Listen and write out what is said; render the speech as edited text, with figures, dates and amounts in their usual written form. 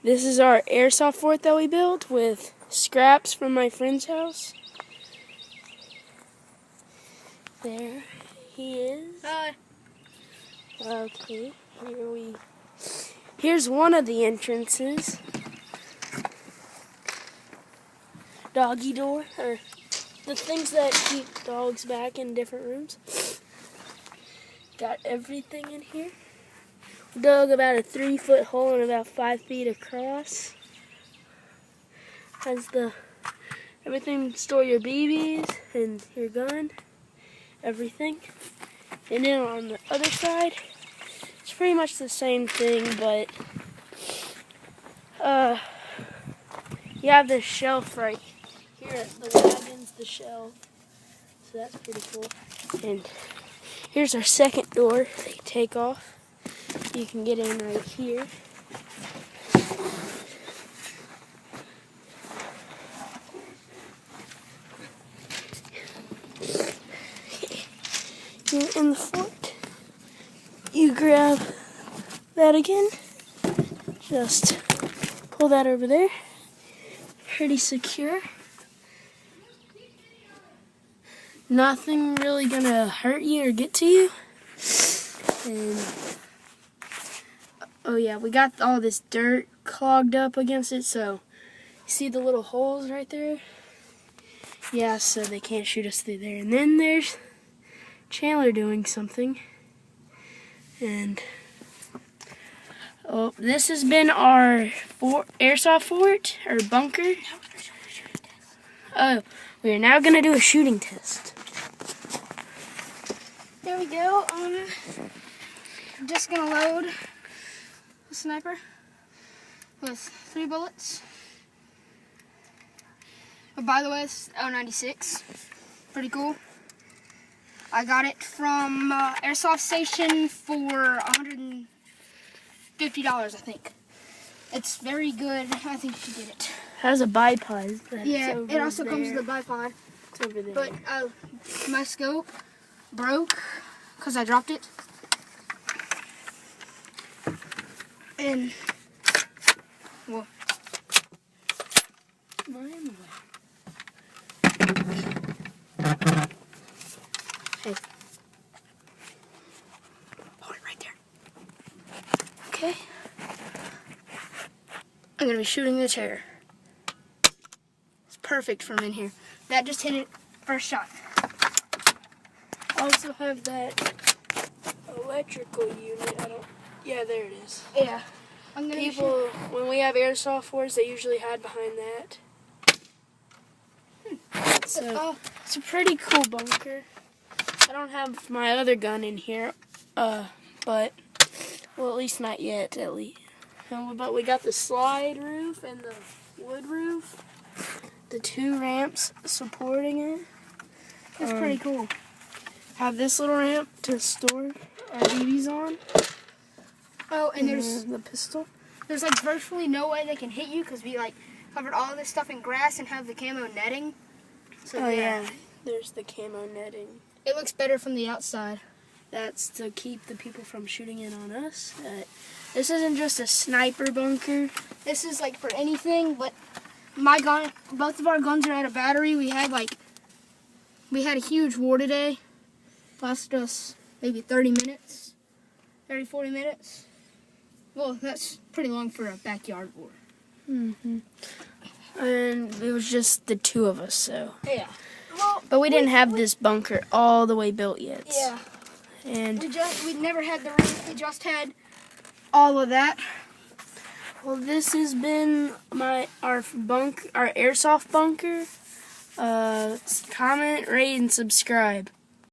This is our airsoft fort that we built with scraps from my friend's house. There he is. Hi. Okay, here's one of the entrances. Doggy door, or the things that keep dogs back in different rooms. Got everything in here. Dug about a 3-foot hole and about 5 feet across. Has everything to store your BBs and your gun, everything. And then on the other side, it's pretty much the same thing, but you have this shelf right here. The wagon's the shelf, so that's pretty cool. And here's our second door that you take off. You can get in right here. You're in the fort. You grab that again. Just pull that over there. Pretty secure. Nothing really gonna hurt you or get to you. And oh yeah, we got all this dirt clogged up against it, so you see the little holes right there? Yeah, so they can't shoot us through there. And then there's Chandler doing something. And oh, this has been our airsoft fort, or bunker. Oh, we are now going to do a shooting test. There we go. I'm just going to load the sniper with 3 bullets. But by the way, it's L96. Pretty cool. I got it from Airsoft Station for $150, I think. It's very good. I think you should get it. Has a bipod. Yeah, it also comes with a bipod. It's over there. But my scope broke because I dropped it. And, well, hey. Hold it right there. Okay. I'm going to be shooting the chair. It's perfect from in here. that just hit it first shot. I also have that electrical unit. Yeah, there it is. Yeah. I'm gonna People, when we have airsoft forts, they usually hide behind that. So, it's a pretty cool bunker. I don't have my other gun in here, but, well, at least not yet, at least. But we got the slide roof and the wood roof, the 2 ramps supporting it. It's pretty cool. Have this little ramp to store our BBs on. Oh, and there's the pistol. There's like virtually no way they can hit you because we like covered all this stuff in grass and have the camo netting. So yeah, there's the camo netting. It looks better from the outside. That's to keep the people from shooting in on us. This isn't just a sniper bunker. This is like for anything, but my gun, both of our guns are out of battery. We had a huge war today. Lasted us maybe 30 minutes, 30, 40 minutes. Well, that's pretty long for a backyard war. Mm-hmm. And it was just the 2 of us, so. Yeah. Well, but we didn't have this bunker all the way built yet. Yeah. And we never had the roof. We just had all of that. Well, this has been our airsoft bunker. Comment, rate, and subscribe.